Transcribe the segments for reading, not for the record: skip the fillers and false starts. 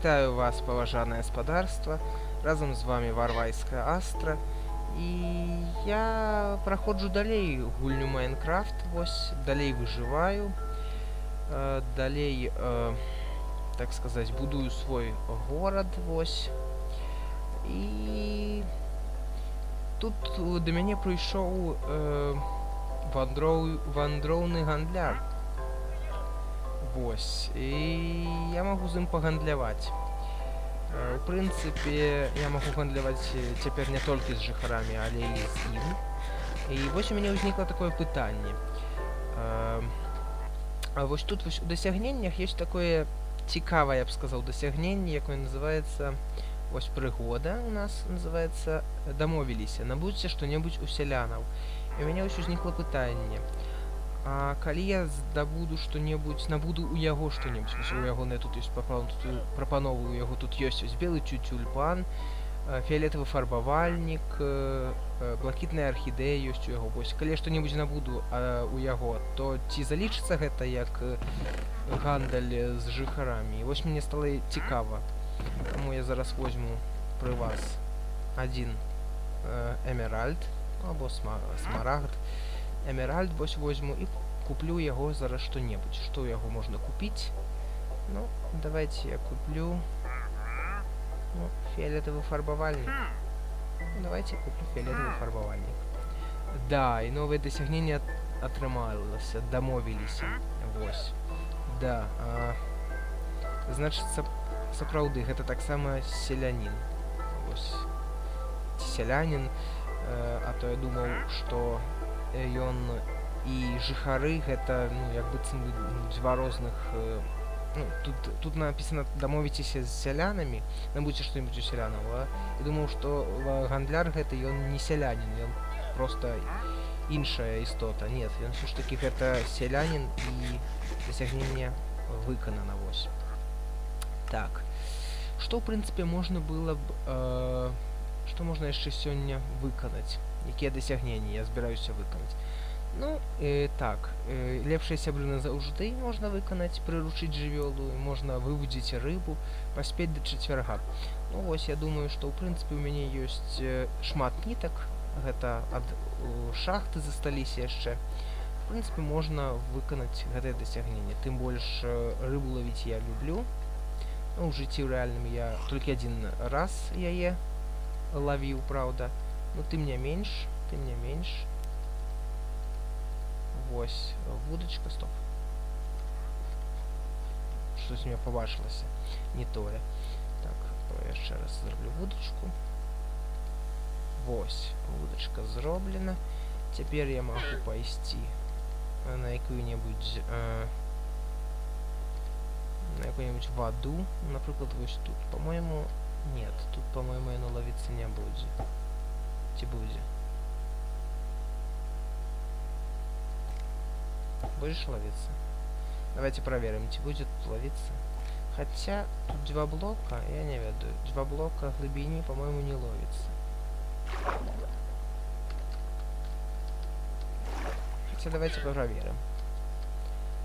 Вітаю вас, паважанае спадарства. Разам з вами Варвайская Астра. І я праходжу далей гульню Майнкрафт. Вось, далей выжываю. Далей, так сказаць, будую свой горад, вось. І тут да мяне прыйшоў вандроўны гандляр. Вось, і я магу з ім пагандляваць. У прынцыпе, я магу гандляваць цяпер не толькі з жыхарамі, але і з ім. І вось у мяне ўзнікла такое пытанне. Вось тут вось у дасягненнях ёсць такое цікавае, я б сказаў, дасягненне, якое называецца, вось прыгода у нас называецца «Дамовіліся, набудзьце што-небудзь у сялянаў». І у мяне вось узнікла пытанне. А калі я здабуду што-небудзь, набуду ў яго што-небудзь, вось у яго тут ёсць прапановы, у яго тут ёсць ось белы тюльпан, фіолетавы фарбавальнік, блакітная архідэя ёсць у яго. Вось, калі я што-небудзь набуду у яго, то ці залічыцца гэта як гандаль з жыхарамі? І вось мне стала цікава. Таму я зараз возьму пры вас адзін эмеральд, або смарагд. Эмеральд вось возьму і куплю яго зараз што-небудзь. Што ў яго можна купіць? Ну, давайте я куплю фіолетавы фарбавальнік. Давайте куплю фіолетавы фарбавальнік. Да, і новае дасягненне атрымалася. Дамовіліся. Вось. Да. Значыцца, сапраўды, гэта таксама селянін. Вось. Селянін. А то я думаў, што ён і жыхары гэта, ну, як быццам два розных, ну, тут напісана дамовіцеся з сялянамі, набудзьце што-небудзь у сялянаў, я думаў, што гандляр гэта ён не сялянін, ён проста іншая істота. Нет, ён ўсё ж такі гэта сялянін і дасягненне выканана, вось. Так, што, ў прынцыпе, можна было б, што можна яшчэ сёння выканаць? Якія дасягненні я збіраюся выканаць? Ну, так, лепшыя сябры назаўжды можна выканаць, прыручыць жывёлу, можна вывудзіць рыбу, паспець да чацвярга. Ну, вось, я думаю, што, ў прынцыпе, у мяне ёсць шмат нітак, гэта ад шахты засталіся яшчэ. В прынцыпе, можна выканаць гэтае дасягненне. Тым больш, рыбу лавіць я люблю. Ну, у жыцці ў рэальным я толькі адзін раз яе лавіў, праўда. Ну, тым не менш, вось, вудачка, стоп. Штось у меня побачылася, не тое. Так, я яшчэ раз зроблю вудачку. Вось, вудачка зроблена. Цяпер я магу пайсці на якую-небудзь ваду. Напрыклад, вось тут, по-моему, нет, тут, по-моему, яно лавіцца не будзе. Ці будзе? Будешь ловиться? Давайте проверим, ці будет ловиться. Хотя тут два блока, я не ведаю. Два блока глубини, по-моему, не ловится. Хотя давайте проверим.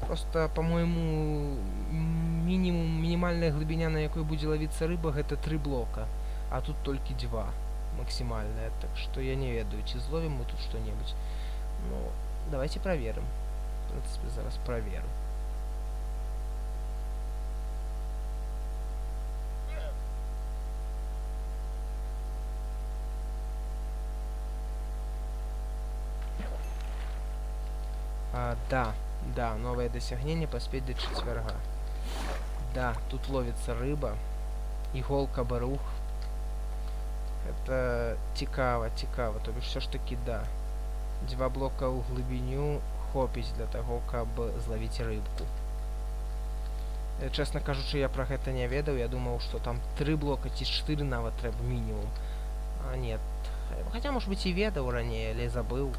Просто, по-моему, минимальная глубина, на якой будет ловиться рыба, это 3 блока. А тут только 2 максимальная. Так что я не ведаю, ці зловим мы тут что-нибудь. Ну, давайте проверим. В принципе, зараз проверю. Да, новое досягнение, поспеть до четверга. Да, тут ловится рыба. Иголка барух. Это цікава, то бишь все ж таки, да. 2 блока у глибиню хопіць для таго, каб злавіць рыбку. Чэсна кажучы, я пра гэта не ведаў, я думаў, што там 3 блока ці 4 нават трэба мінімум. А нет. Хаця, может быть, і ведаў раней, але забыў.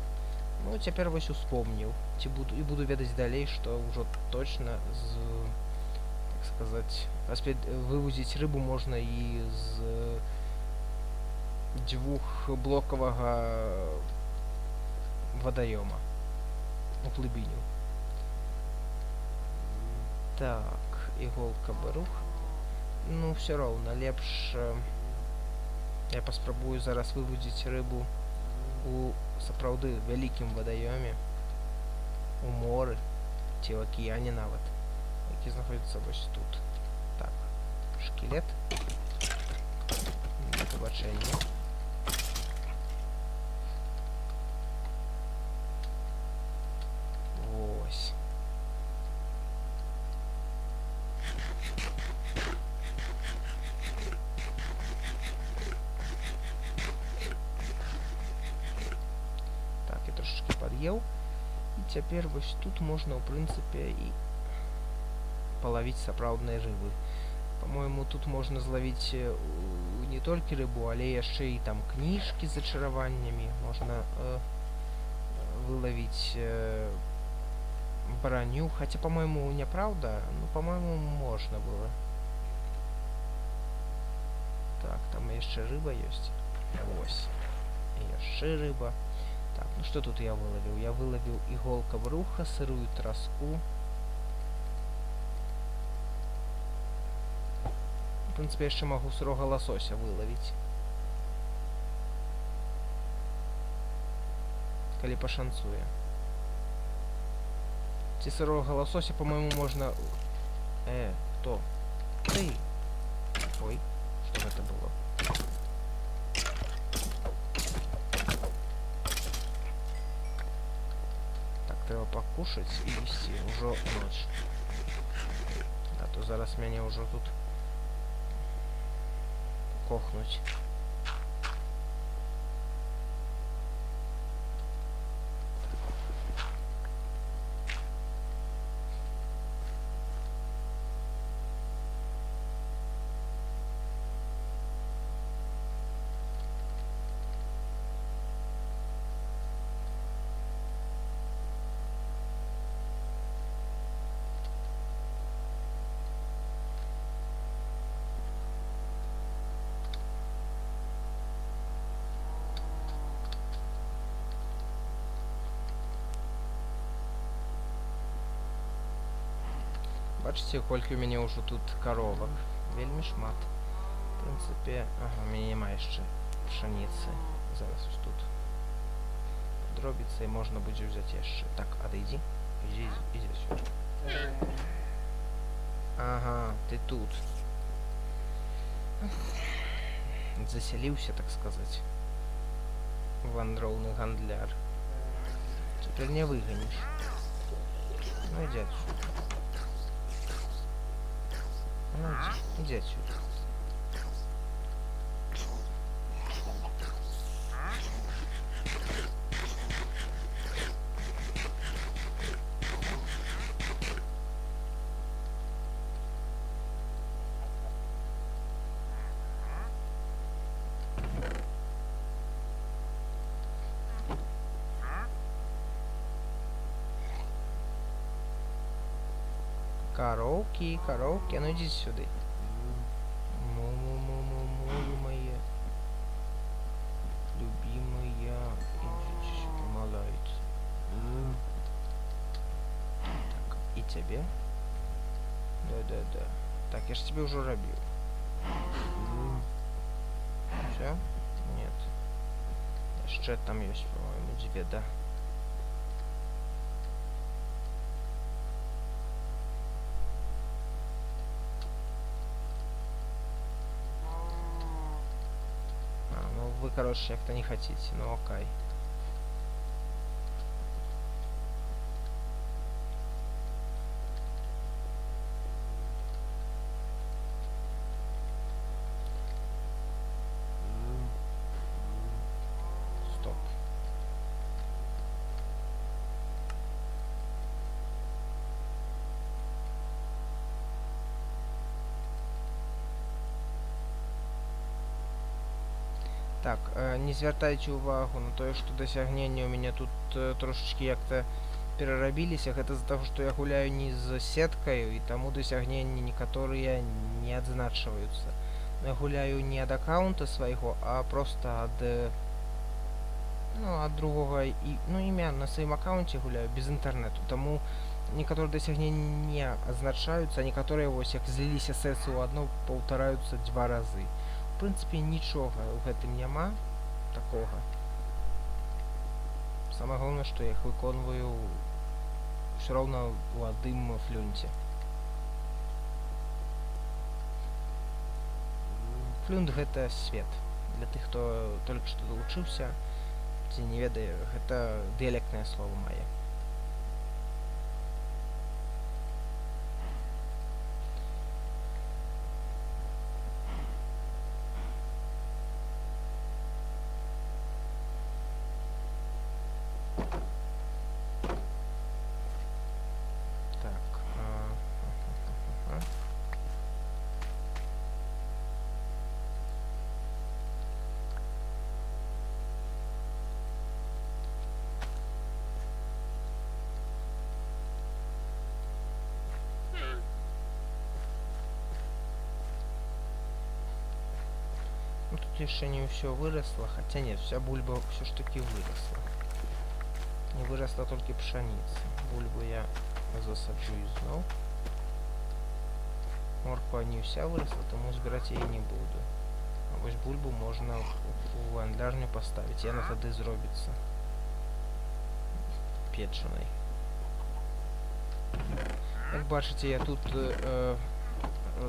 Ну, цяпер вось успомніў. І буду ведаць далей, што ўжо точна з, так сказаць, вывозіць рыбу можна і з 2-блокавага водоема у глыбіню. Так, іголка барух. ну все роўна лепш я паспрабую зараз вывудзіць рыбу у сапраўды вялікім вадаёме, у моры ці ў акіяне нават, які знаходзіцца вось тут. Так, шкілет. Да пабачэння. Вось. Так, я трошечки пад'еў. І цяпер вось тут можна, ў прынцыпе, і палавіць сапраўднай рыбы. По-моему, тут можна злавіць не толькі рыбу, але яшчэ і там кніжкі з зачараваннямі. Можна вылавіць броню. Хотя, по-моему, неправда. Ну, по-моему, можно было. Так, там яшчэ рыба ёсць. Вось. І яшчэ рыба. Так, ну что тут я выловил? Я выловил иголка бруха, сырую троску. В принципе, я еще могу сырого лосося выловить. Коли пошанцує. Ці сырого лосося, по-моему, можно... кто? Ты! Ой, что это было? Треба покушать и вести. Уже ночь. А то зараз меня уже тут кохнуть. Бачите, колькі у мяне ўжо тут коровок. Вельмі шмат. В принципе, ага, у мяне няма яшчэ пшаніцы. Зараз ось тут дробіцца і можна будзе взять яшчэ. Так, адыдзі. Иди сюда. Ага, ты тут. Заселился, так сказать. Вандроўны гандляр. Теперь не выгонишь. Ну иди отсюда. Ну иди отсюда. Коровки, коровки, а ну идите сюда. Моя любимая, идите сюда, малается. Так, и тебе? Да. Так, я же тебе уже робил. Все? Нет. Еще там есть, по-моему, тебе, да. Вы, короче, как-то не хотите, ну окей. Стоп. Так, не звяртайце увагу на тое, што дасягненні ў мяне тут трошечки як-то перарабіліся. Гэта з-за таго, што я гуляю не з сеткаю, і таму дасягненні некаторыя не адзначваюцца. Я гуляю не ад аккаунта свайго, а просто ад ад другога імя на сваім аккаунце гуляю без інтэрнету. Таму некаторыя дасягненні не адзначаюцца, а некаторыя вось як зліліся сэрцы ў адно паўтараюцца 2 разы. У прынцыпе, нічога ў гэтым няма такога. Самае галоўнае, што я іх выконваю ўсё роўна ў адным флюнце. Флюнт гэта свет. Для тых, хто толькі што далучыўся, ці не ведае, гэта дыялектнае слова мае. Ну, тут еще не все выросло, хотя нет, вся бульба все ж таки выросла. Не выросла только пшеница. Бульбу я засаджу зноў. Морква не вся выросла, тому збирать я не буду. А вось бульбу можно у гандлярню поставить, и она тады зробится печеной. Як бачите, я тут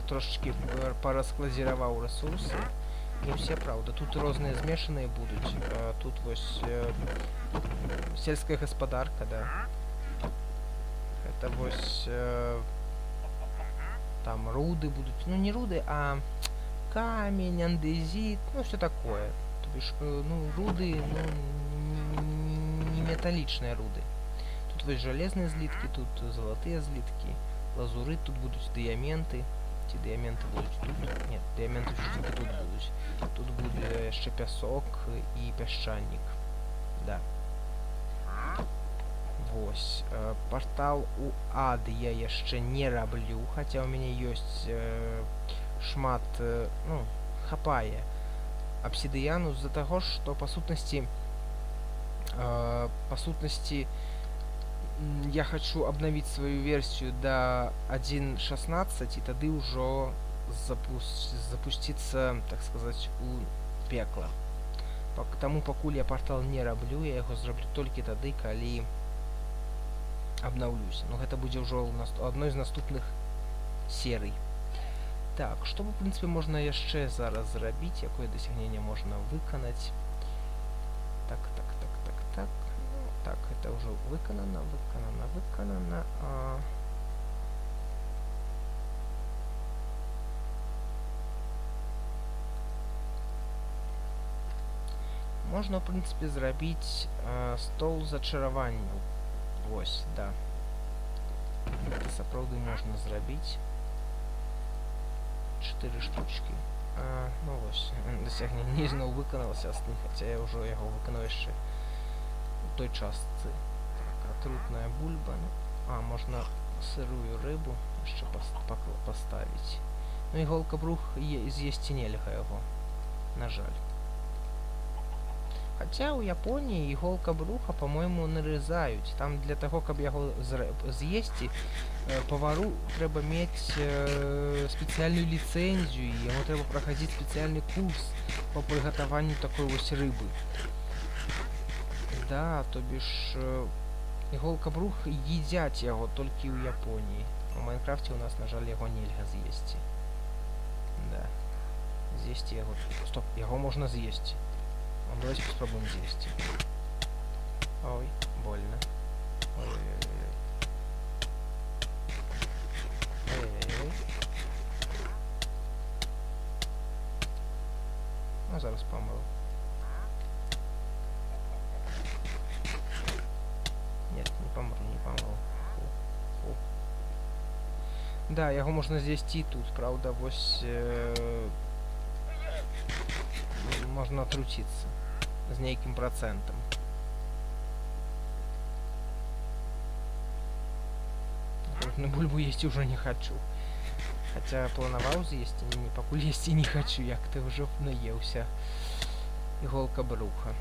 трошечки параскладзіраваў ресурсы. Не все, правда. Тут розныя змешаныя будуць. Тут вось сельская гаспадарка, да. Это вось там руды будуць. Ну, не руды, а камень, андезит, ну, все такое. То бишь, ну, руды, ну, не металличные руды. Тут вось железные злитки, тут золотые злитки, лазурит, тут будут диаменты. Ці дыяменты будуць тут? Нет, дыяменты ўсё тут будуць. Тут будзе яшчэ пясок і пясчанік. Да. Вось. Партал у ад я яшчэ не раблю, хаця ў мяне ёсць шмат, ну, хапае абсідыяну з-за таго, што па сутнасці я хочу обновить свою версию до 1.16 и тады уже запуститься, так сказать, у пекла. Тому пакуль я портал не раблю, я его зроблю только тады, калі обновлюсь. Но это будет уже одной из наступных серий. Так, что в принципе можно яшчэ зараз зрабіць, якое дасягнение можно выканаць. Так. Так, это уже выkonано. Можно, в принципе, зрабіць стол зачараванняў. Вось, да. Это сапраўды можно зрабіць. 4 штучки. Ну вось, дасягненне зноў выканалася асны, хаця я ўжо яго выканаў яшчэ у той частцы. Так, атрутная бульба. Можно сырую рыбу яшчэ поставить. Ну і голка-брух з'есці нельга яго, на жаль. Хаця у Японии иголка-бруха, по-моему, нарезают. Там для того, каб яго з'есці, повару трэба мець спецыяльную лицензию, и ему трэба проходить специальный курс по приготованию такой вось рыбы. Да, то бишь иголка-брух едят его только у Японии. В Майнкрафте у нас, на жаль, его нельга з'есці. Да. З'есці его. Стоп, его можно з'есці. Давайте попробуем з'есці. Ой, больно. Ой-ой-ой. Ой-ой-ой. Ну, зараз помру. Нет, не помру. Фу. Да, яго можна з'есці тут, правда, вось можна отруціцца з нейкім процентом. На бульбу есть уже не хочу. Хотя планаваў з'есці, пакуль есці не хочу, як ты ўжо наеўся. Иголка-бруха.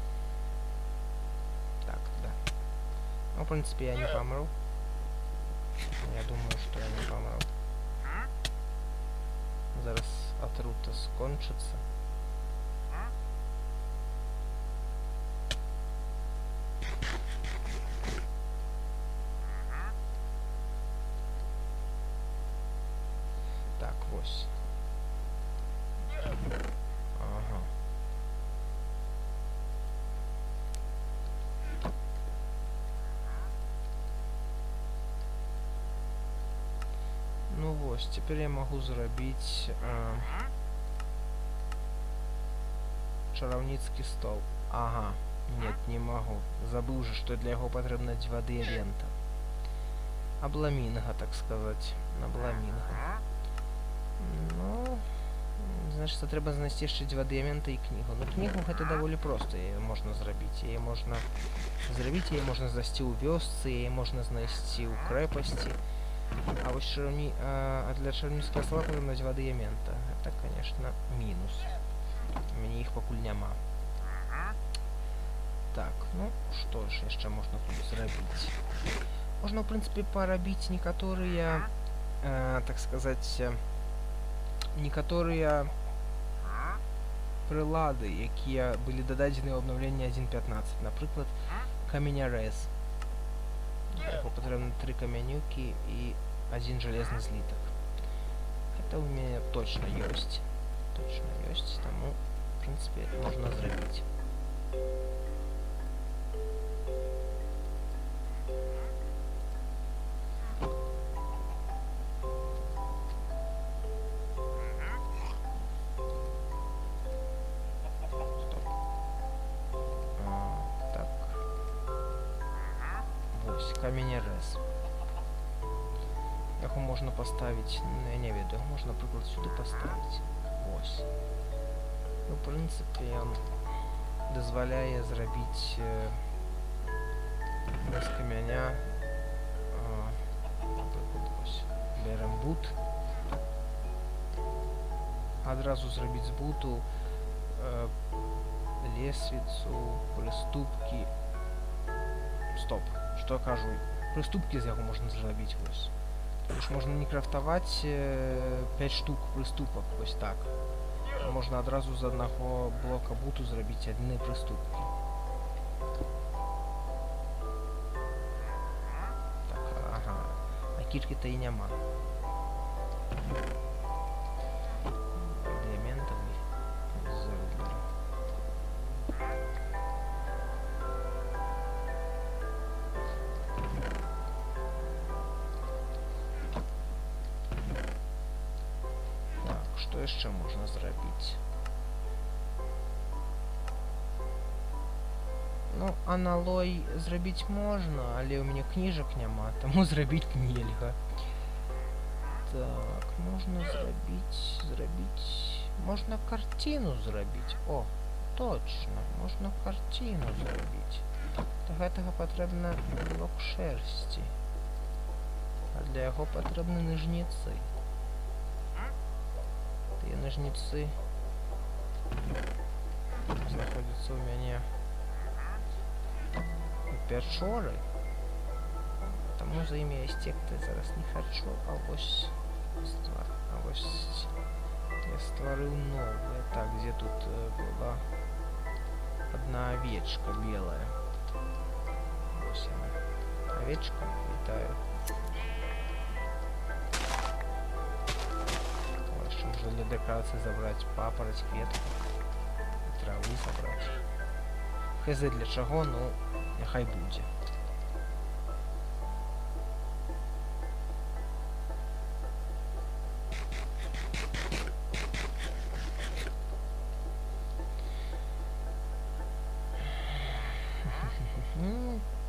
Так, да. Ну, в принципе, я не помру. Я думаю, что я не помру. Зараз отрута скончится. Так, вось. Ага. Ну вось, теперь я могу зрабіць чараўніцкі стол. Ага. Нет, не могу. Забыл же, что для яго патрэбна 2D лента. Абламінга, так сказать. Абламінга. Ну, значит, трэба знайсці яшчэ 2D элемента і кнігу. Ну, кнігу гэта даволі проста, яе можна зрабіць. Яе можна зрабіць, яе можна знайсці ў вёсцы, яе можна знайсці ў крэпасці. А вось а для чараўніцкага стола патрэбна 2D элемента. Гэта, конечно, мінус. У мяне іх пакуль няма. Так, ну, што ж яшчэ можна тут зрабіць? Можна, в прынцыпе, парабіць некаторыя, так сказаць, некаторыя прылады, якія былі дададзены ў абнаўленні 1.15. Напрыклад, каменярэз. Для яго патрэбна 3 камянюкі і 1 жалезны злітак. Гэта ў мяне точна ёсць. Точна ёсць, таму, в прынцыпе, можна зрабіць. Каменярэз. Яго можна паставіць, ну, я не ведаю, можна, напрыклад, сюды паставіць. Вось. Ну, в прынцыпе, ён дазваляе зрабіць з камяня, напрыклад, вось. Берем бут. Адразу зрабіць з буту лесвіцу, прыступкі. Стоп. Что я кажу? Прыступкі з яго можна зрабіць вось. Тож можна не крафтаваць 5 штук прыступак, вось так. Можна адразу з аднаго блока буту зрабіць адны прыступкі. Так, ага. А кіркі-то і няма. Элементаў зроблю. Што яшчэ можна зрабіць? Ну, аналой зрабіць можна, але ў мяне кніжак няма, таму зрабіць нельга. Так, можна зрабіць... Можна карціну зрабіць. О, точно, можна карціну зрабіць. Для гэтага патрэбна блок шэрсці. А для яго патрэбны ножніцы. Тыя ножніцы знаходзяцца ў мяне у пячоры, таму за імі ісцекты зараз не хачу, а вось я стварыў новае. Так, дзе тут была одна овечка белая. Вось яна. Овечка, вітаю. Можно для декорации забрать папороть, кветку, травы забрать. Хз для чаго, ну, няхай будзе.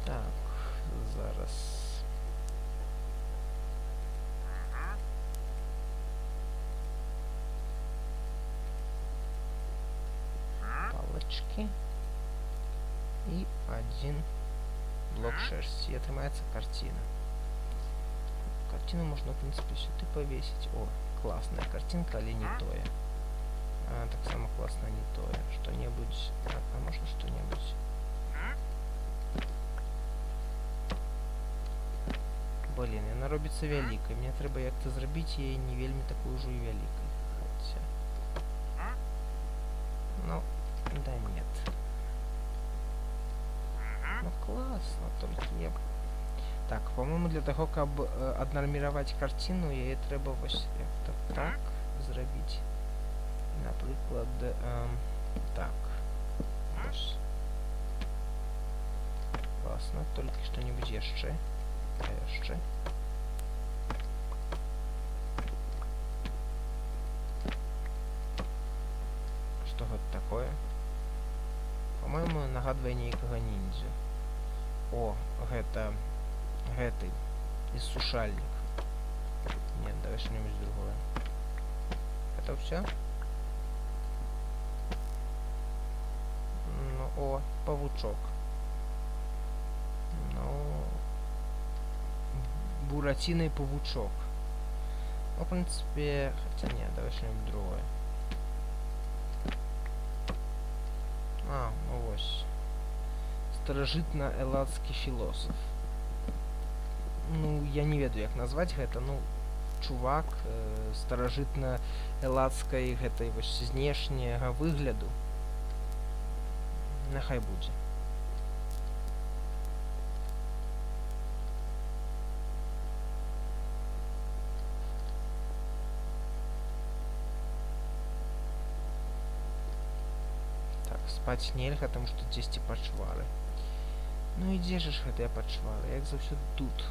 Так, зараз. И 1 блок шерсти. И отнимается картина. Картину можно, в принципе, сюда повесить. О, классная картинка, але не тое. Так само классно не тое. Что-нибудь... А можно что-нибудь... Блин, я на робіцца вялікай. Мне трэба як-то зрабіць яе не вельмі такую ўжо і вялікай. Хаця... Ну, да нет. Ну, классно, только я... Так, по-моему, для того, каб аднарміраваць карціну, яе трэба вось як-то так зрабіць. Напрыклад, так. Вось. Классно, только что-нибудь яшчэ. А яшчэ. Что гэта такое? По-моему, нагадвае нейкага ниндзя. О, гэта... гэты. Иссушальник. Нет, давай что-нибудь другое. Это все? Ну, о, павучок. Ну... Буратино и павучок. Ну, в принципе... Хотя нет, давай что-нибудь другое. А, ну вось. Старажытна-эладскі філосаф. Ну, я не ведаю, як назваць гэта, ну, чувак старажытна-эладскай гэтай вось знешняга выгляду. Няхай будзе. Так, спаць нельга, таму што дзесьці пачвары. Ну і дзе ж гэтыя пачвары? Як заўсёды тут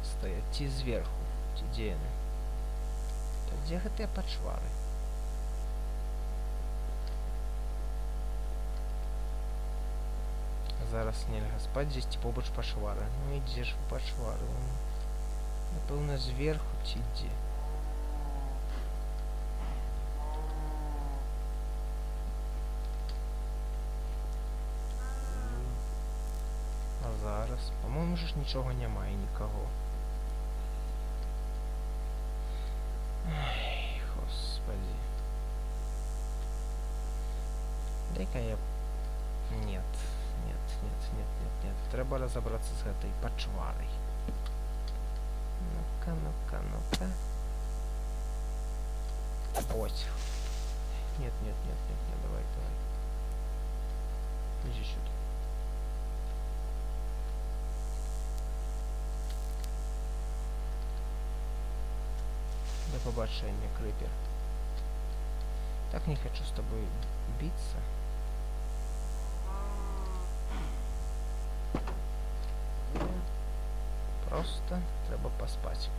стаяць, ці зверху, ці дзе яны? Так, дзе гэтыя пачвары? Зараз нельга спаць, дзесьці побач пачвары. Ну і дзе ж пачвары? Напэўна, зверху ці дзе? А зараз? По-моему, ж нічога няма і нікаго. Ай, господи. Дай-ка я... Нет. Нет. Трэба разобраться с этой пачварой. Ну-ка. Ось. Нет, давай. Иди сюда. До побачення, Крипер. Так не хочу с тобой биться. Просто треба поспать.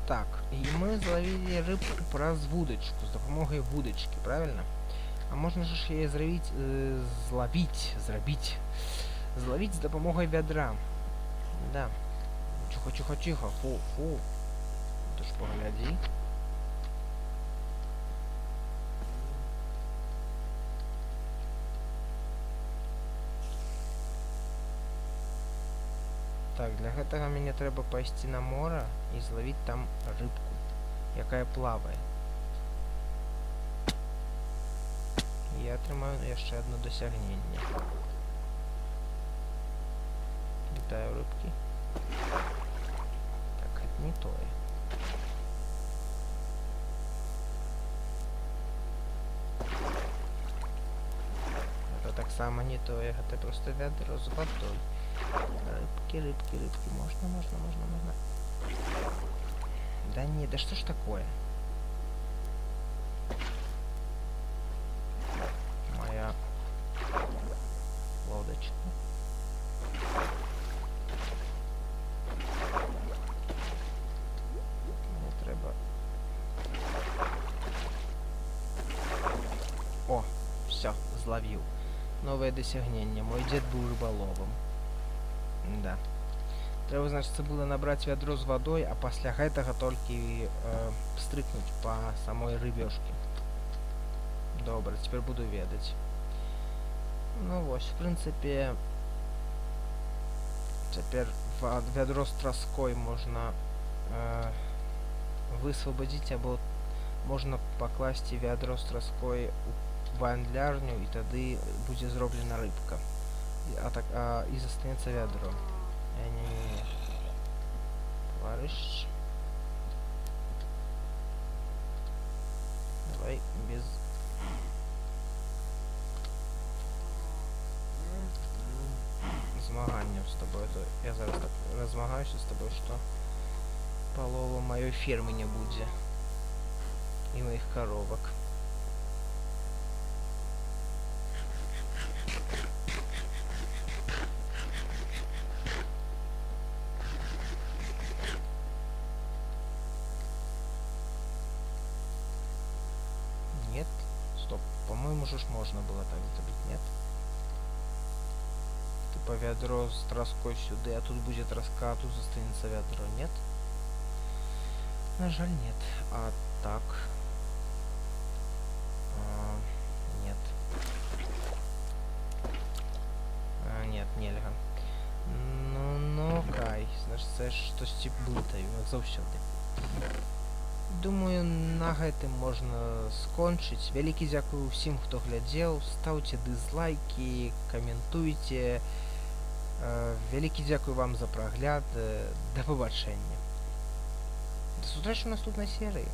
Так, и мы зловили рыбку праз вудочку, с допомогой вудочки, правильно? А можно же ее зловить с допомогой ведра. Да. Тихо. Фу. Ты ж погляди. Так, для гэтага мне трэба пайсці на мора і злавіць там рыбку, якая плавае. І я атрымаю яшчэ одно дасягненне. Вітаю, рыбкі. Так, гэта не тое. Гэта таксама не тое, гэта просто вядро з вадой. Рыбки. Можно. Да не, да что ж такое? Моя лодочка. Мне треба... О, все, зловил. Новое досягнение. Мой дед был рыболовом. Да. Трэба, значит, было набрать вядро з водой, а пасля гэтага толькі стрыкнуць по самой рыбёшке. Добра, теперь буду ведаць. Ну вось, в принципе, цяпер вядро з траской можна высвабадзіць, або можна пакласці вядро з траской у вандлярню, і тады будзе зроблена рыбка. І застанецца вядро. Не. Товарищ. Давай без... змаганняў з тобой. Я зараз так размагаюся з тобой, што палова маёй фермы не будзе. І моих коровок. Нет? Стоп. По-моему, же ж можно было так сделать, нет? Типа ведро с траской сюда, а тут будет траска, а тут застанется ведро, нет? На жаль, нет. А так... нет. Нет, нельга. Ну, кай. Значит, це штосьці блытаю, як заўсёды. Думаю, на гэтым можна скончыць. Вялікі дзякуй усім, хто глядзеў. Стаўце дызлайкі, каментуйце. Вялікі дзякуй вам за прагляд. Да пабачэння. До сустрэчы ў наступнай серыі.